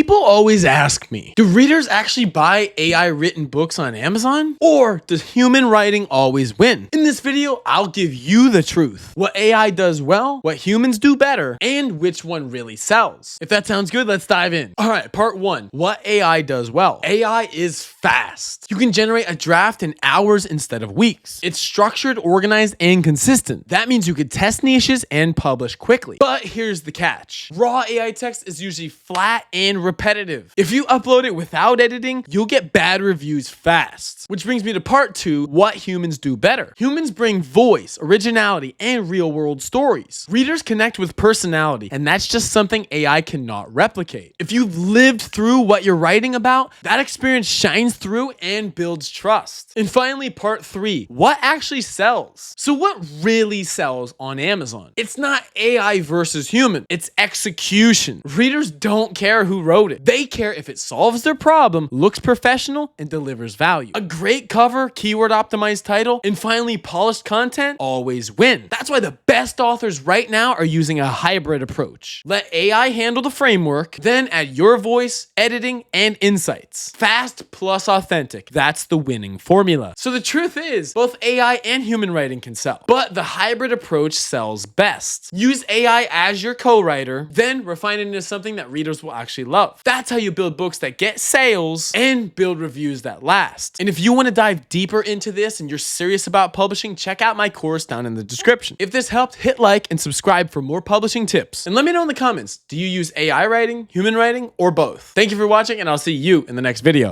People always ask me, do readers actually buy AI written books on Amazon? Or does human writing always win? In this video, I'll give you the truth. What AI does well, what humans do better, and which one really sells. If that sounds good, let's dive in. All right, part one, what AI does well. AI is fast. You can generate a draft in hours instead of weeks. It's structured, organized, and consistent. That means you could test niches and publish quickly. But here's the catch. Raw AI text is usually flat and repetitive. If you upload it without editing, you'll get bad reviews fast. Which brings me to part two, what humans do better. Humans bring voice, originality, and real-world stories. Readers connect with personality, and that's just something AI cannot replicate. If you've lived through what you're writing about, that experience shines through and builds trust. And finally, part three, what actually sells? So what really sells on Amazon? It's not AI versus human, it's execution. Readers don't care who wrote it. They care if it solves their problem, looks professional, and delivers value. A great cover, keyword optimized title, and finally polished content always win. That's why the best authors right now are using a hybrid approach. Let AI handle the framework, then add your voice, editing, and insights. Fast plus authentic. That's the winning formula. So the truth is, both AI and human writing can sell, but the hybrid approach sells best. Use AI as your co-writer, then refine it into something that readers will actually love. That's how you build books that get sales and build reviews that last. And if you want to dive deeper into this and you're serious about publishing, check out my course down in the description. If this helped, hit like and subscribe for more publishing tips. And let me know in the comments, do you use AI writing, human writing, or both? Thank you for watching, and I'll see you in the next video.